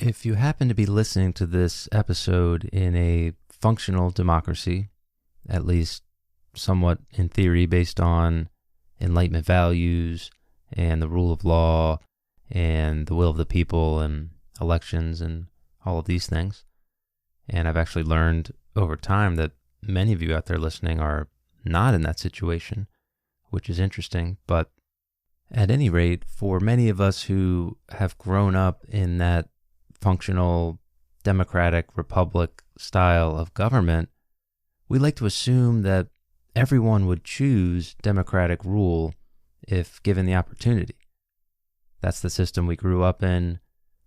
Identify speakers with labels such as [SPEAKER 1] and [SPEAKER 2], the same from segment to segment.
[SPEAKER 1] If you happen to be listening to this episode in a functional democracy, at least somewhat in theory based on Enlightenment values and the rule of law and the will of the people and elections and all of these things, and I've actually learned over time that many of you out there listening are not in that situation, which is interesting. But at any rate, for many of us who have grown up in that functional democratic republic style of government, we like to assume that everyone would choose democratic rule if given the opportunity. That's the system we grew up in.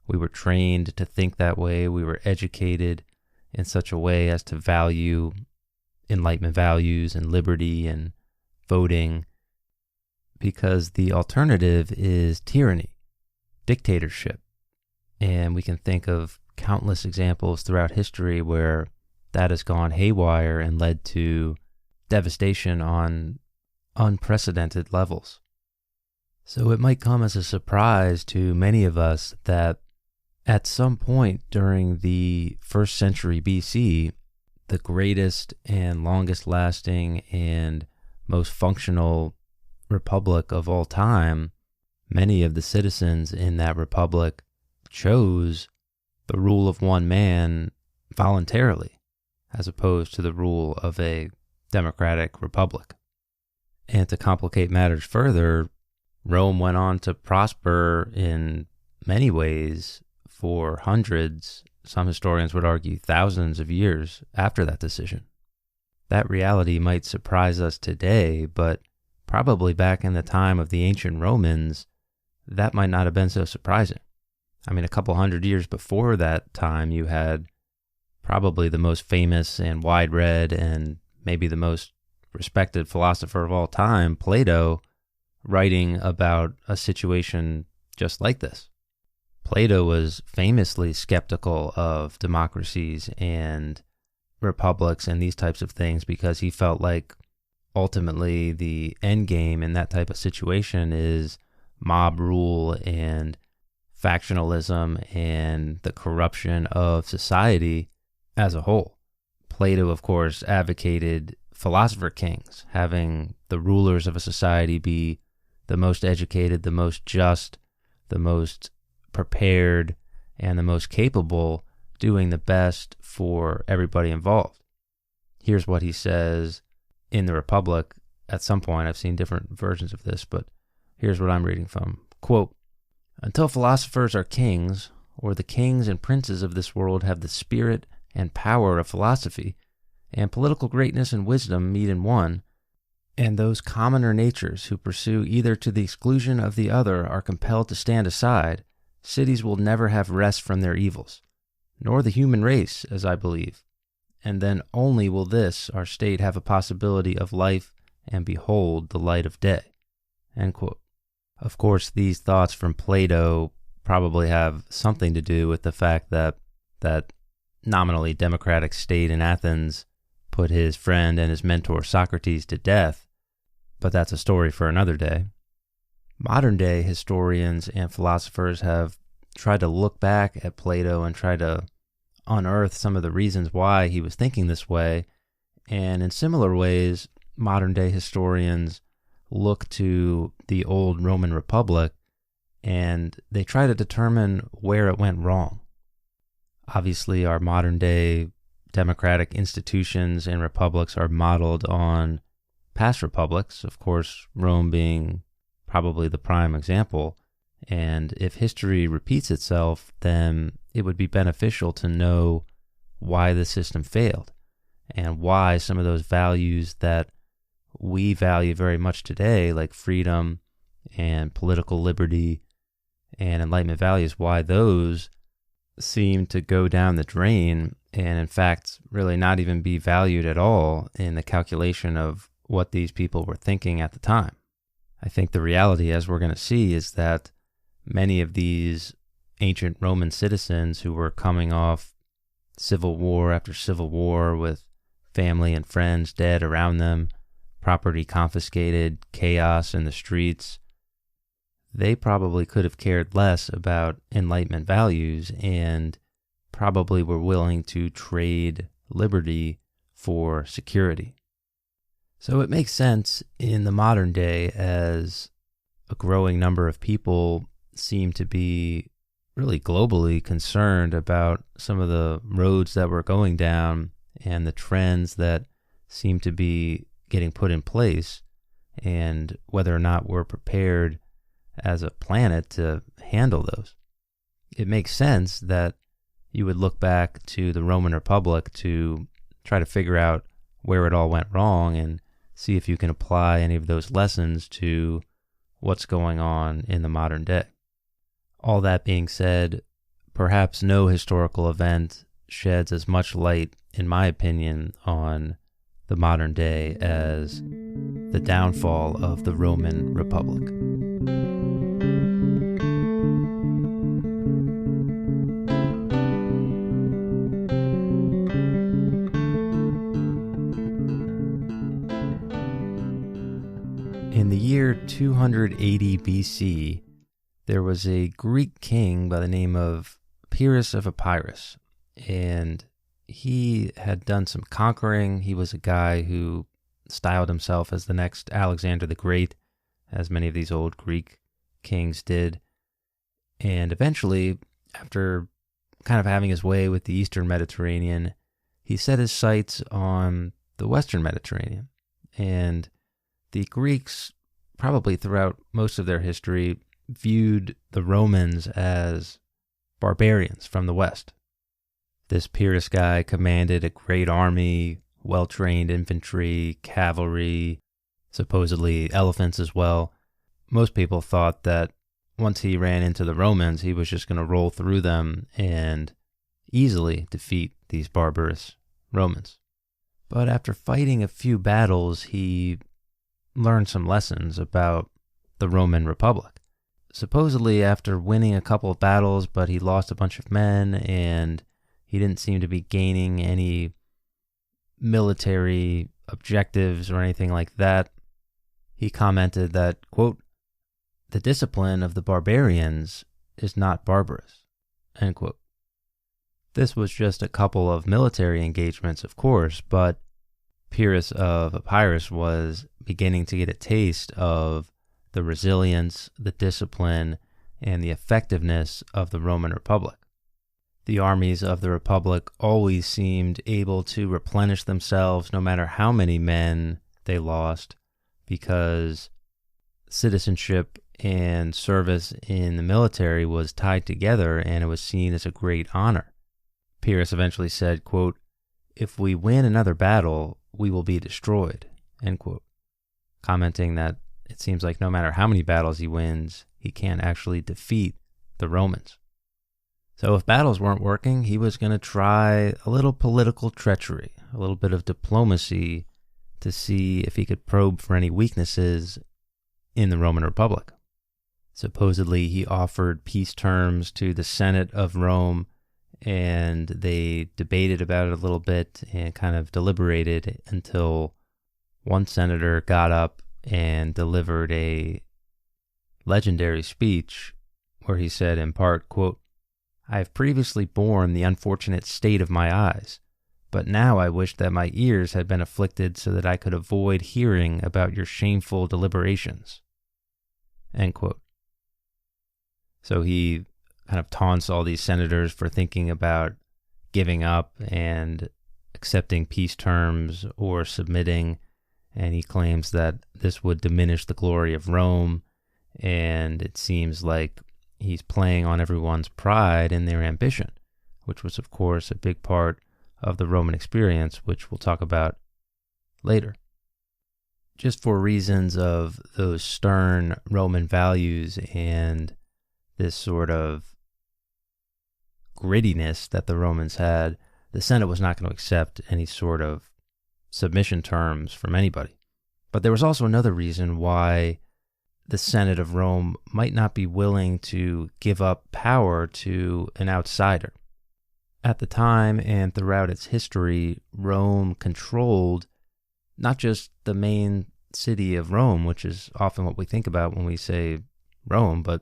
[SPEAKER 1] We were trained to think that way. We were educated in such a way as to value Enlightenment values and liberty and voting, because the alternative is tyranny, dictatorship. And we can think of countless examples throughout history where that has gone haywire and led to devastation on unprecedented levels. So it might come as a surprise to many of us that at some point during the 1st century BC, the greatest and longest lasting and most functional republic of all time, many of the citizens in that republic chose the rule of one man voluntarily, as opposed to the rule of a democratic republic. And to complicate matters further, Rome went on to prosper in many ways for hundreds, some historians would argue thousands of years after that decision. That reality might surprise us today, but probably back in the time of the ancient Romans, that might not have been so surprising. I mean, a couple hundred years before that time, you had probably the most famous and wide-read and maybe the most respected philosopher of all time, Plato, writing about a situation just like this. Plato was famously skeptical of democracies and republics and these types of things because he felt like ultimately the end game in that type of situation is mob rule and factionalism and the corruption of society as a whole. Plato, of course, advocated philosopher kings, having the rulers of a society be the most educated, the most just, the most prepared, and the most capable, doing the best for everybody involved. Here's what he says in the Republic. At some point, I've seen different versions of this, but here's what I'm reading from. Quote, "Until philosophers are kings, or the kings and princes of this world have the spirit and power of philosophy, and political greatness and wisdom meet in one, and those commoner natures who pursue either to the exclusion of the other are compelled to stand aside, cities will never have rest from their evils, nor the human race, as I believe, and then only will this, our state, have a possibility of life and behold the light of day." End quote. Of course, these thoughts from Plato probably have something to do with the fact that that nominally democratic state in Athens put his friend and his mentor Socrates to death, but that's a story for another day. Modern-day historians and philosophers have tried to look back at Plato and try to unearth some of the reasons why he was thinking this way, and in similar ways, modern-day historians look to the old Roman Republic and they try to determine where it went wrong. Obviously, our modern-day democratic institutions and republics are modeled on past republics, of course, Rome being probably the prime example. And if history repeats itself, then it would be beneficial to know why the system failed and why some of those values that we value very much today, like freedom and political liberty and Enlightenment values, why those seem to go down the drain and in fact really not even be valued at all in the calculation of what these people were thinking at the time. I think the reality, as we're going to see, is that many of these ancient Roman citizens who were coming off civil war after civil war with family and friends dead around them, property confiscated, chaos in the streets, they probably could have cared less about Enlightenment values and probably were willing to trade liberty for security. So it makes sense in the modern day, as a growing number of people seem to be really globally concerned about some of the roads that we're going down and the trends that seem to be getting put in place, and whether or not we're prepared as a planet to handle those. It makes sense that you would look back to the Roman Republic to try to figure out where it all went wrong and see if you can apply any of those lessons to what's going on in the modern day. All that being said, perhaps no historical event sheds as much light, in my opinion, on the modern day as the downfall of the Roman Republic. In the year 280 BC, there was a Greek king by the name of Pyrrhus of Epirus, and he had done some conquering. He was a guy who styled himself as the next Alexander the Great, as many of these old Greek kings did. And eventually, after kind of having his way with the Eastern Mediterranean, he set his sights on the Western Mediterranean. And the Greeks, probably throughout most of their history, viewed the Romans as barbarians from the West. This Pyrrhus guy commanded a great army, well-trained infantry, cavalry, supposedly elephants as well. Most people thought that once he ran into the Romans, he was just going to roll through them and easily defeat these barbarous Romans. But after fighting a few battles, he learned some lessons about the Roman Republic. Supposedly, after winning a couple of battles, but he lost a bunch of men, and he didn't seem to be gaining any military objectives or anything like that, he commented that, quote, "The discipline of the barbarians is not barbarous," end quote. This was just a couple of military engagements, of course, but Pyrrhus of Epirus was beginning to get a taste of the resilience, the discipline, and the effectiveness of the Roman Republic. The armies of the Republic always seemed able to replenish themselves no matter how many men they lost, because citizenship and service in the military was tied together and it was seen as a great honor. Pyrrhus eventually said, quote, "If we win another battle, we will be destroyed," end quote, commenting that it seems like no matter how many battles he wins, he can't actually defeat the Romans. So if battles weren't working, he was going to try a little political treachery, a little bit of diplomacy to see if he could probe for any weaknesses in the Roman Republic. Supposedly, he offered peace terms to the Senate of Rome, and they debated about it a little bit and kind of deliberated until one senator got up and delivered a legendary speech where he said in part, quote, "I have previously borne the unfortunate state of my eyes, but now I wish that my ears had been afflicted so that I could avoid hearing about your shameful deliberations," end quote. So he kind of taunts all these senators for thinking about giving up and accepting peace terms or submitting, and he claims that this would diminish the glory of Rome, and it seems like he's playing on everyone's pride and their ambition, which was, of course, a big part of the Roman experience, which we'll talk about later. Just for reasons of those stern Roman values and this sort of grittiness that the Romans had, the Senate was not going to accept any sort of submission terms from anybody. But there was also another reason why the Senate of Rome might not be willing to give up power to an outsider. At the time and throughout its history, Rome controlled not just the main city of Rome, which is often what we think about when we say Rome, but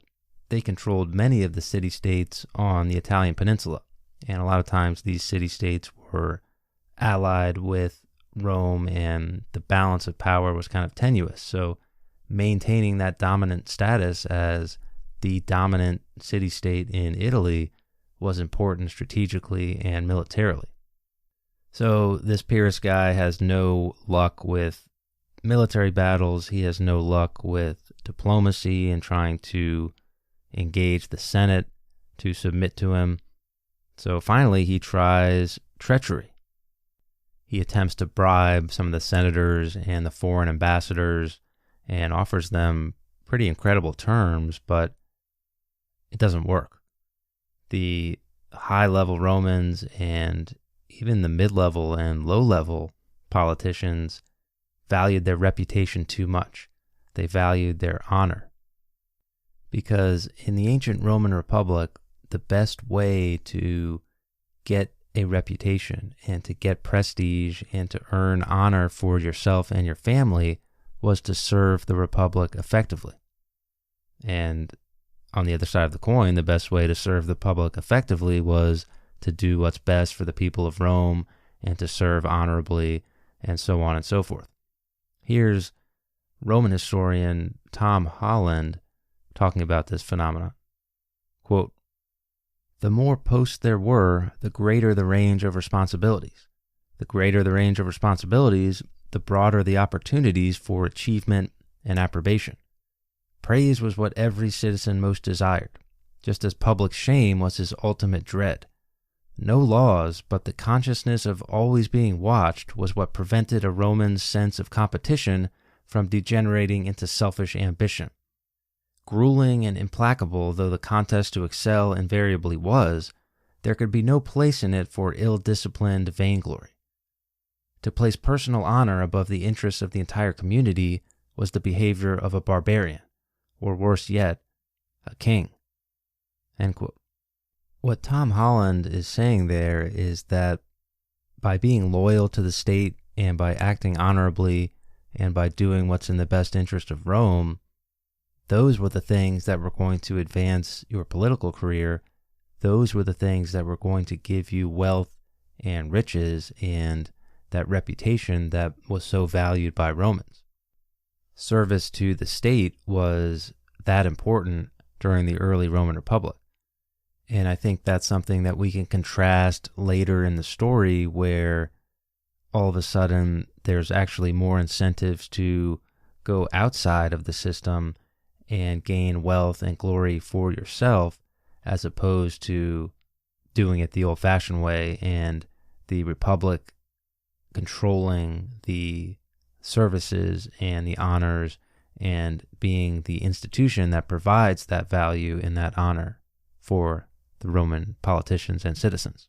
[SPEAKER 1] they controlled many of the city-states on the Italian peninsula. And a lot of times these city-states were allied with Rome, and the balance of power was kind of tenuous. So maintaining that dominant status as the dominant city-state in Italy was important strategically and militarily. So this Pyrrhus guy has no luck with military battles. He has no luck with diplomacy and trying to engage the Senate to submit to him. So finally he tries treachery. He attempts to bribe some of the senators and the foreign ambassadors and offers them pretty incredible terms, but it doesn't work. The high-level Romans and even the mid-level and low-level politicians valued their reputation too much. They valued their honor. Because in the ancient Roman Republic, the best way to get a reputation and to get prestige and to earn honor for yourself and your family was to serve the Republic effectively. And on the other side of the coin, the best way to serve the public effectively was to do what's best for the people of Rome and to serve honorably and so on and so forth. Here's Roman historian Tom Holland talking about this phenomenon. Quote, "The more posts there were, the greater the range of responsibilities. The greater the range of responsibilities, the broader the opportunities for achievement and approbation. Praise was what every citizen most desired, just as public shame was his ultimate dread. No laws, but the consciousness of always being watched was what prevented a Roman's sense of competition from degenerating into selfish ambition. Grueling and implacable though the contest to excel invariably was, there could be no place in it for ill-disciplined vainglory. To place personal honor above the interests of the entire community was the behavior of a barbarian, or worse yet, a king." End quote. What Tom Holland is saying there is that by being loyal to the state and by acting honorably and by doing what's in the best interest of Rome, those were the things that were going to advance your political career. Those were the things that were going to give you wealth and riches and that reputation that was so valued by Romans. Service to the state was that important during the early Roman Republic. And I think that's something that we can contrast later in the story, where all of a sudden there's actually more incentives to go outside of the system and gain wealth and glory for yourself, as opposed to doing it the old-fashioned way and the Republic controlling the services and the honors and being the institution that provides that value and that honor for the Roman politicians and citizens.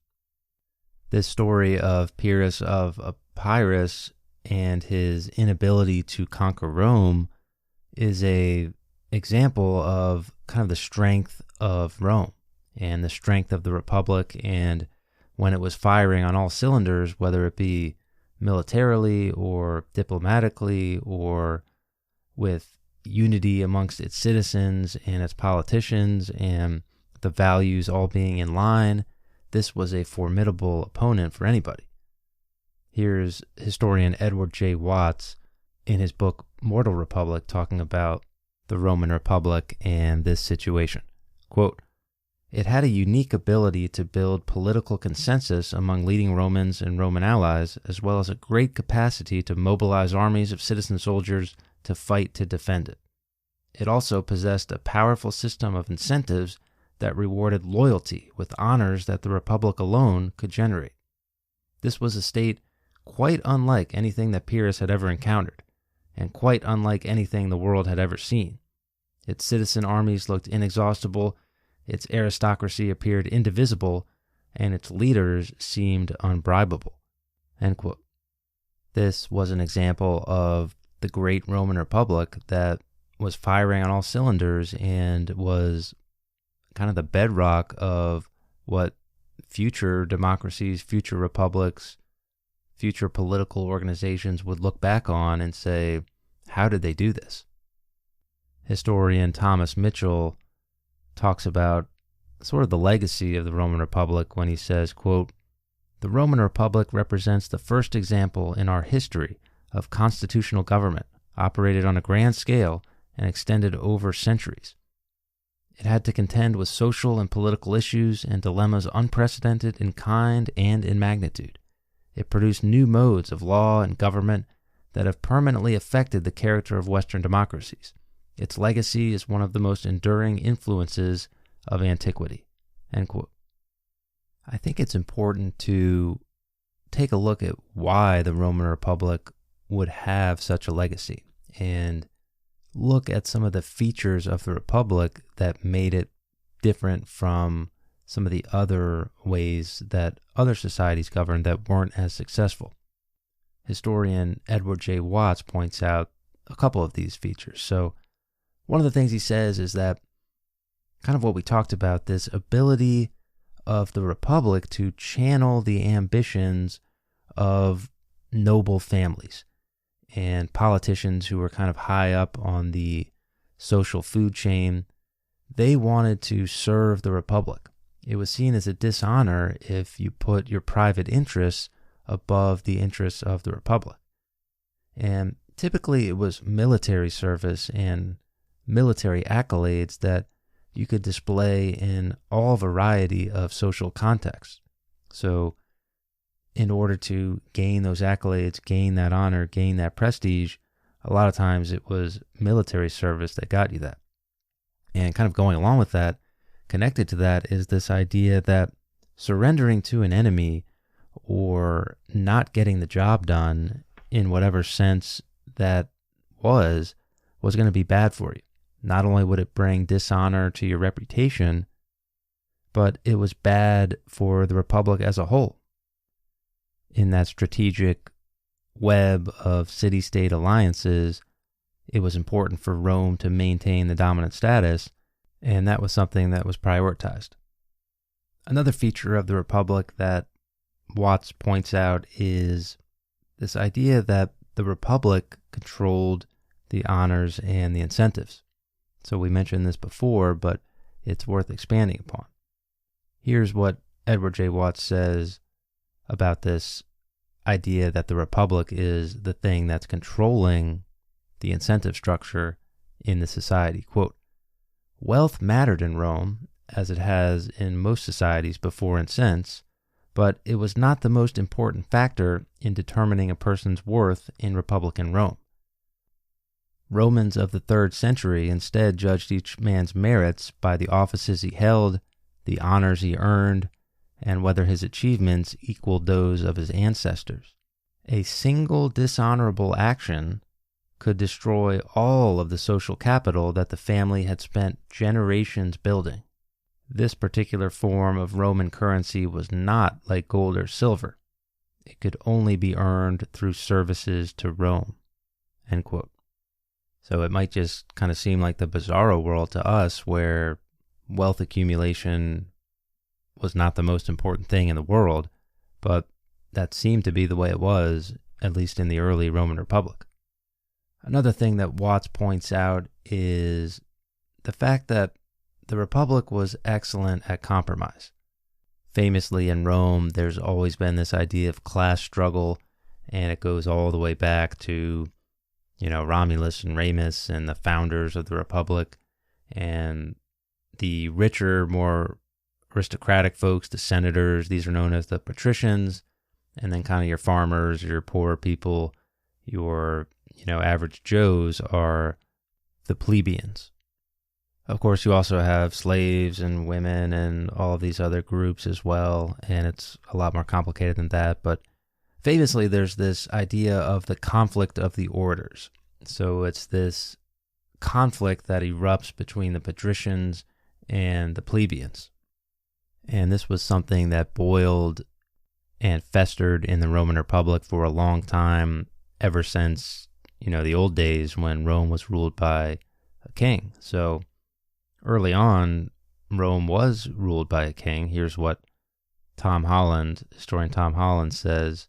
[SPEAKER 1] This story of Pyrrhus of Epirus and his inability to conquer Rome is a example of kind of the strength of Rome and the strength of the Republic, and when it was firing on all cylinders, whether it be militarily or diplomatically or with unity amongst its citizens and its politicians and the values all being in line, this was a formidable opponent for anybody. Here's historian Edward J. Watts in his book Mortal Republic talking about the Roman Republic and this situation. Quote, "It had a unique ability to build political consensus among leading Romans and Roman allies, as well as a great capacity to mobilize armies of citizen soldiers to fight to defend it. It also possessed a powerful system of incentives that rewarded loyalty with honors that the Republic alone could generate. This was a state quite unlike anything that Pyrrhus had ever encountered, and quite unlike anything the world had ever seen. Its citizen armies looked inexhaustible, its aristocracy appeared indivisible, and its leaders seemed unbribable." End quote. This was an example of the great Roman Republic that was firing on all cylinders and was kind of the bedrock of what future democracies, future republics, future political organizations would look back on and say, how did they do this? Historian Thomas Mitchell talks about sort of the legacy of the Roman Republic when he says, quote, "The Roman Republic represents the first example in our history of constitutional government operated on a grand scale and extended over centuries. It had to contend with social and political issues and dilemmas unprecedented in kind and in magnitude. It produced new modes of law and government that have permanently affected the character of Western democracies. Its legacy is one of the most enduring influences of antiquity." End quote. I think it's important to take a look at why the Roman Republic would have such a legacy and look at some of the features of the Republic that made it different from some of the other ways that other societies governed that weren't as successful. Historian Edward J. Watts points out a couple of these features. So one of the things he says is that kind of what we talked about, this ability of the Republic to channel the ambitions of noble families and politicians who were kind of high up on the social food chain. They wanted to serve the Republic. It was seen as a dishonor if you put your private interests above the interests of the Republic. And typically it was military service and military accolades that you could display in all variety of social contexts. So in order to gain those accolades, gain that honor, gain that prestige, a lot of times it was military service that got you that. And kind of going along with that, connected to that is this idea that surrendering to an enemy or not getting the job done in whatever sense that was going to be bad for you. Not only would it bring dishonor to your reputation, but it was bad for the Republic as a whole. In that strategic web of city-state alliances, it was important for Rome to maintain the dominant status, and that was something that was prioritized. Another feature of the Republic that Watts points out is this idea that the Republic controlled the honors and the incentives. So we mentioned this before, but it's worth expanding upon. Here's what Edward J. Watts says about this idea that the Republic is the thing that's controlling the incentive structure in the society. Quote, "Wealth mattered in Rome, as it has in most societies before and since, but it was not the most important factor in determining a person's worth in Republican Rome. Romans of the 3rd century instead judged each man's merits by the offices he held, the honors he earned, and whether his achievements equaled those of his ancestors. A single dishonorable action could destroy all of the social capital that the family had spent generations building. This particular form of Roman currency was not like gold or silver. It could only be earned through services to Rome." End quote. So it might just kind of seem like the bizarro world to us where wealth accumulation was not the most important thing in the world, but that seemed to be the way it was, at least in the early Roman Republic. Another thing that Watts points out is the fact that the Republic was excellent at compromise. Famously in Rome, there's always been this idea of class struggle, and it goes all the way back to, Romulus and Remus and the founders of the Republic, and the richer, more aristocratic folks, the senators, these are known as the patricians, and then kind of your farmers, your poor people, your, average Joes are the plebeians. Of course, you also have slaves and women and all of these other groups as well, and it's a lot more complicated than that, but famously there's this idea of the conflict of the orders. So it's this conflict that erupts between the patricians and the plebeians. And this was something that boiled and festered in the Roman Republic for a long time, ever since, the old days when Rome was ruled by a king. So early on, Rome was ruled by a king. Here's what historian Tom Holland says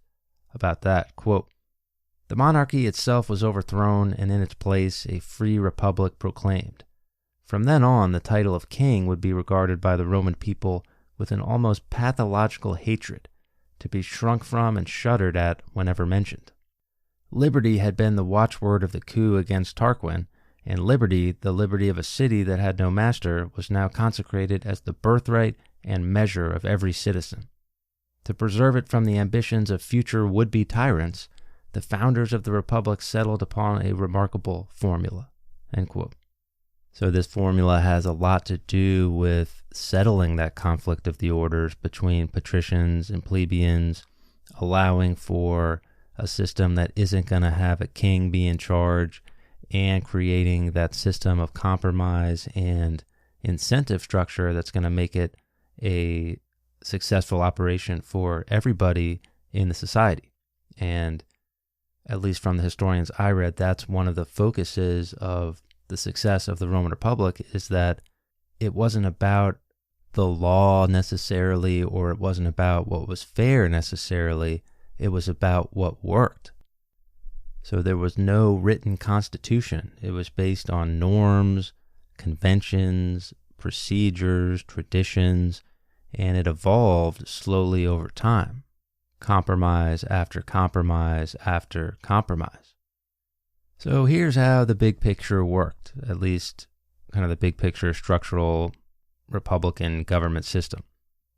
[SPEAKER 1] about that. Quote, The monarchy itself was overthrown, and in its place a free republic proclaimed. From then on, the title of king would be regarded by the Roman people with an almost pathological hatred, to be shrunk from and shuddered at whenever mentioned. Liberty had been the watchword of the coup against Tarquin, and liberty, the liberty of a city that had no master, was now consecrated as the birthright and measure of every citizen. To preserve it from the ambitions of future would-be tyrants, the founders of the Republic settled upon a remarkable formula. End quote. So this formula has a lot to do with settling that conflict of the orders between patricians and plebeians, allowing for a system that isn't going to have a king be in charge, and creating that system of compromise and incentive structure that's going to make it a successful operation for everybody in the society. And at least from the historians I read, that's one of the focuses of the success of the Roman Republic, is that it wasn't about the law necessarily, or it wasn't about what was fair necessarily. It was about what worked. So there was no written constitution. It was based on norms, conventions, procedures, traditions, and it evolved slowly over time. Compromise after compromise after compromise. So here's how the big picture worked, at least kind of the big picture structural republican government system.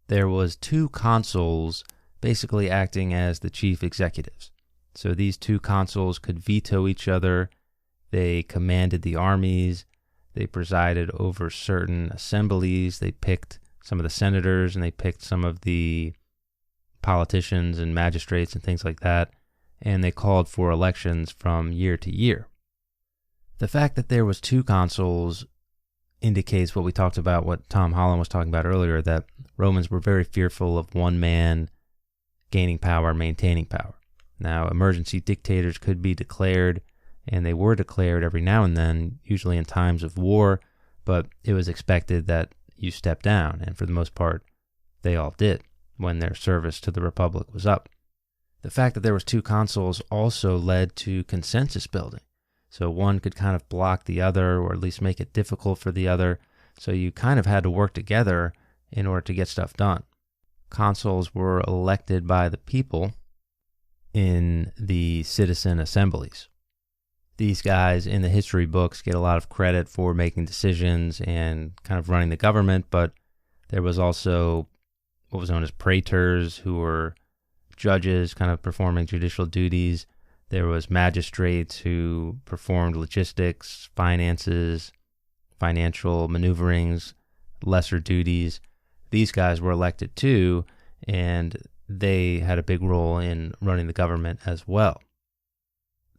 [SPEAKER 1] There was 2 consuls basically acting as the chief executives. So these 2 consuls could veto each other. They commanded the armies. They presided over certain assemblies. They picked some of the senators, and they picked some of the politicians and magistrates and things like that. And they called for elections from year to year. The fact that there was 2 consuls indicates what we talked about, what Tom Holland was talking about earlier, that Romans were very fearful of one man gaining power, maintaining power. Now, emergency dictators could be declared, and they were declared every now and then, usually in times of war, but it was expected that you step down, and for the most part, they all did when their service to the Republic was up. The fact that there was 2 consuls also led to consensus building. So one could kind of block the other, or at least make it difficult for the other. So you kind of had to work together in order to get stuff done. Consuls were elected by the people in the Citizen Assemblies. These guys in the history books get a lot of credit for making decisions and kind of running the government, but there was also what was known as praetors, who were judges kind of performing judicial duties. There was magistrates who performed logistics, finances, financial maneuverings, lesser duties. These guys were elected too, and they had a big role in running the government as well.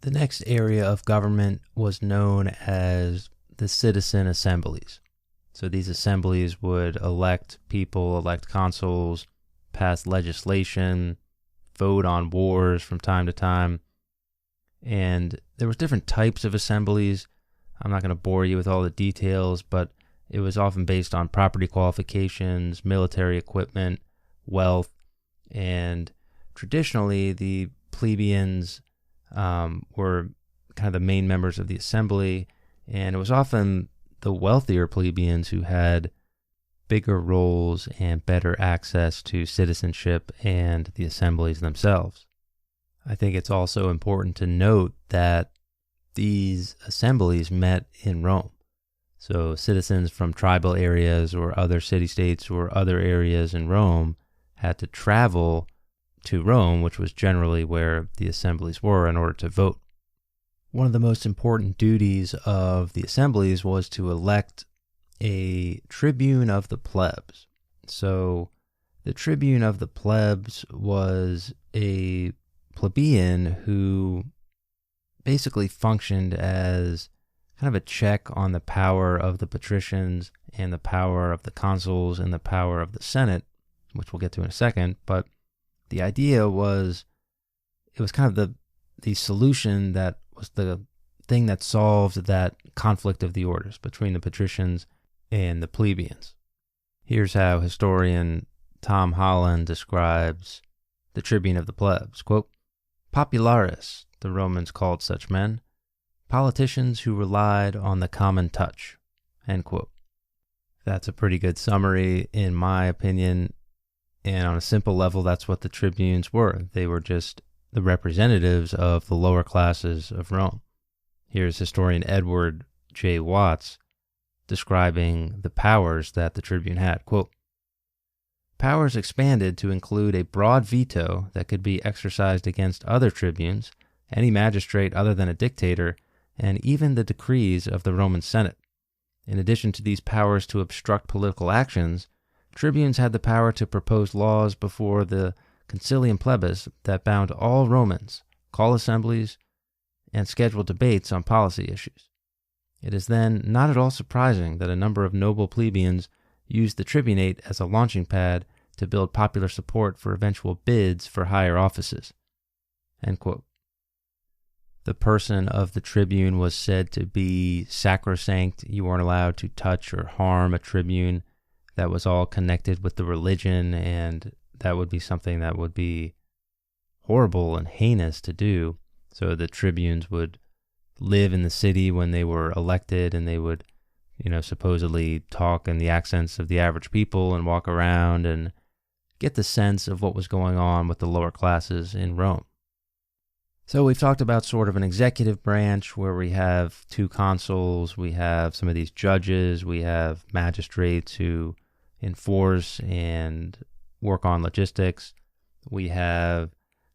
[SPEAKER 1] The next area of government was known as the Citizen Assemblies. So these assemblies would elect people, elect consuls, pass legislation, vote on wars from time to time. And there was different types of assemblies. I'm not going to bore you with all the details, but it was often based on property qualifications, military equipment, wealth, and traditionally the plebeians were kind of the main members of the assembly, and it was often the wealthier plebeians who had bigger roles and better access to citizenship and the assemblies themselves. I think it's also important to note that these assemblies met in Rome. So citizens from tribal areas or other city-states or other areas in Rome had to travel to Rome, which was generally where the assemblies were, in order to vote. One of the most important duties of the assemblies was to elect a tribune of the plebs. So the tribune of the plebs was a plebeian who basically functioned as kind of a check on the power of the patricians and the power of the consuls and the power of the Senate, which we'll get to in a second. But the idea was, it was kind of the solution that was the thing that solved that conflict of the orders between the patricians and the plebeians. Here's how historian Tom Holland describes the tribune of the plebs. Quote, "Popularis, the Romans called such men, politicians who relied on the common touch, end quote. That's a pretty good summary, in my opinion, and on a simple level, that's what the tribunes were. They were just the representatives of the lower classes of Rome. Here's historian Edward J. Watts describing the powers that the tribune had. Quote, powers expanded to include a broad veto that could be exercised against other tribunes, any magistrate other than a dictator, and even the decrees of the Roman Senate. In addition to these powers to obstruct political actions, tribunes had the power to propose laws before the Consuls Plebs that bound all Romans, call assemblies, and schedule debates on policy issues. It is then not at all surprising that a number of noble plebeians used the tribunate as a launching pad to build popular support for eventual bids for higher offices. End quote. The person of the tribune was said to be sacrosanct. You weren't allowed to touch or harm a tribune. That was all connected with the religion, and that would be something that would be horrible and heinous to do. So the tribunes would live in the city when they were elected, and they would, supposedly talk in the accents of the average people and walk around and get the sense of what was going on with the lower classes in Rome. So we've talked about sort of an executive branch where we have two consuls, we have some of these judges, we have magistrates who enforce and work on logistics. We have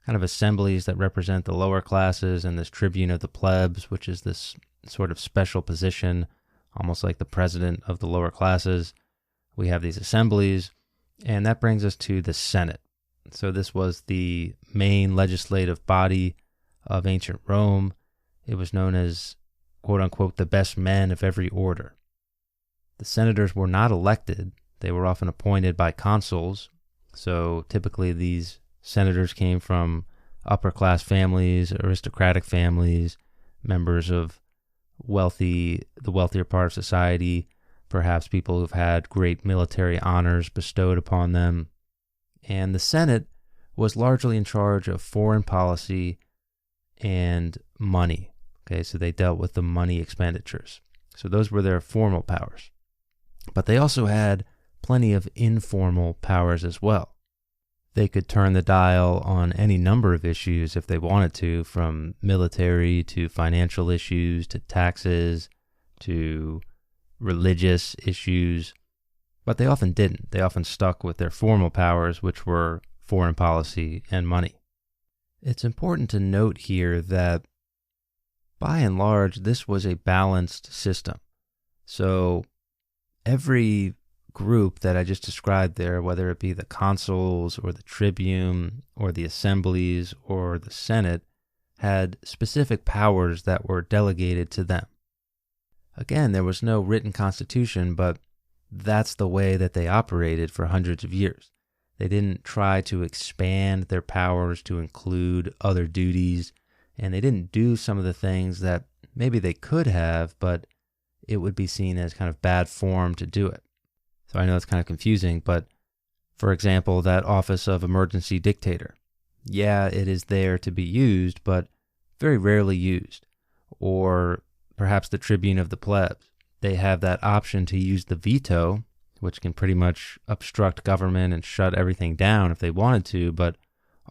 [SPEAKER 1] kind of assemblies that represent the lower classes, and this tribune of the plebs, which is this sort of special position, almost like the president of the lower classes. We have these assemblies, and that brings us to the Senate. So this was the main legislative body of ancient Rome. It was known as, quote unquote, the best men of every order. The senators were not elected. They were often appointed by consuls. So typically these senators came from upper class families, aristocratic families, members of the wealthier part of society, perhaps people who've had great military honors bestowed upon them. And the Senate was largely in charge of foreign policy and money. Okay, so they dealt with the money expenditures. So those were their formal powers. But they also had plenty of informal powers as well. They could turn the dial on any number of issues if they wanted to, from military to financial issues to taxes to religious issues. But they often didn't. They often stuck with their formal powers, which were foreign policy and money. It's important to note here that, by and large, this was a balanced system. So every group that I just described there, whether it be the consuls or the tribune or the assemblies or the Senate, had specific powers that were delegated to them. Again, there was no written constitution, but that's the way that they operated for hundreds of years. They didn't try to expand their powers to include other duties, and they didn't do some of the things that maybe they could have, but it would be seen as kind of bad form to do it. So I know it's kind of confusing, but for example, that office of emergency dictator, yeah, it is there to be used, but very rarely used. Or perhaps the tribune of the plebs. They have that option to use the veto, which can pretty much obstruct government and shut everything down if they wanted to, but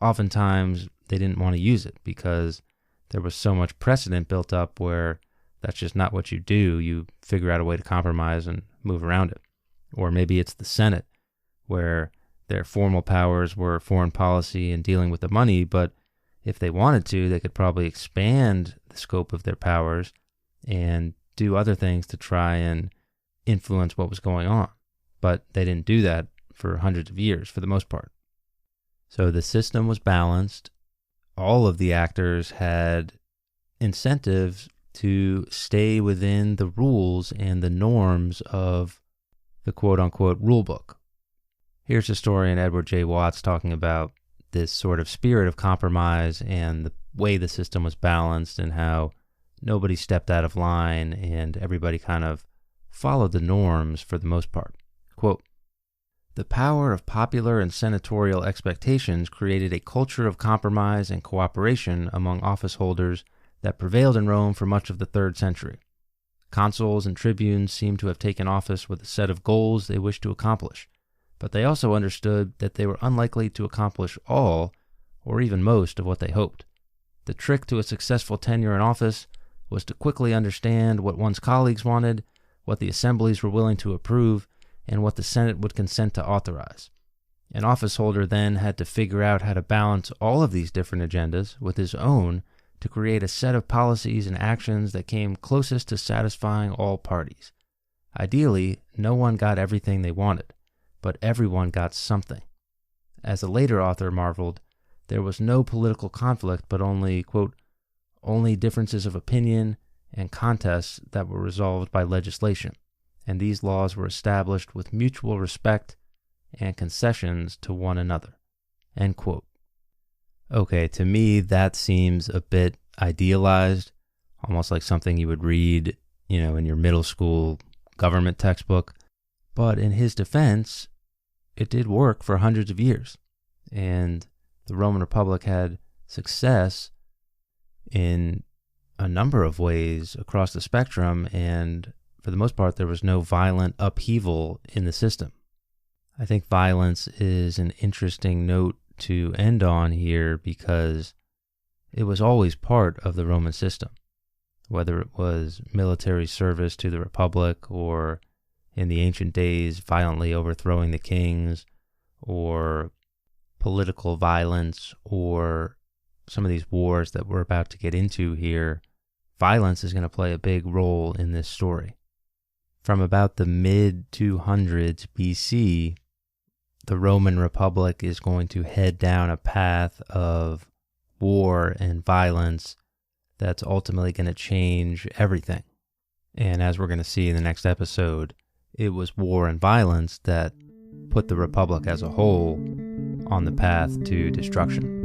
[SPEAKER 1] oftentimes they didn't want to use it because there was so much precedent built up where that's just not what you do. You figure out a way to compromise and move around it. Or maybe it's the Senate, where their formal powers were foreign policy and dealing with the money, but if they wanted to, they could probably expand the scope of their powers and do other things to try and influence what was going on. But they didn't do that for hundreds of years, for the most part. So the system was balanced. All of the actors had incentives to stay within the rules and the norms of the quote-unquote rule book. Here's historian Edward J. Watts talking about this sort of spirit of compromise and the way the system was balanced and how nobody stepped out of line and everybody kind of followed the norms for the most part. Quote, The power of popular and senatorial expectations created a culture of compromise and cooperation among office holders that prevailed in Rome for much of the 3rd century. Consuls and tribunes seem to have taken office with a set of goals they wished to accomplish, but they also understood that they were unlikely to accomplish all, or even most, of what they hoped. The trick to a successful tenure in office was to quickly understand what one's colleagues wanted, what the assemblies were willing to approve, and what the Senate would consent to authorize. An office holder then had to figure out how to balance all of these different agendas with his own to create a set of policies and actions that came closest to satisfying all parties. Ideally, no one got everything they wanted, but everyone got something. As a later author marveled, there was no political conflict, but only, quote, only differences of opinion and contests that were resolved by legislation, and these laws were established with mutual respect and concessions to one another, end quote. Okay, to me, that seems a bit idealized, almost like something you would read, in your middle school government textbook. But in his defense, it did work for hundreds of years, and the Roman Republic had success in a number of ways across the spectrum, and for the most part, there was no violent upheaval in the system. I think violence is an interesting note to end on here because it was always part of the Roman system, whether it was military service to the Republic or in the ancient days violently overthrowing the kings, or political violence, or some of these wars that we're about to get into here. Violence is going to play a big role in this story. From about the mid-200s BC, the Roman Republic is going to head down a path of war and violence that's ultimately going to change everything. And as we're going to see in the next episode, it was war and violence that put the Republic as a whole on the path to destruction.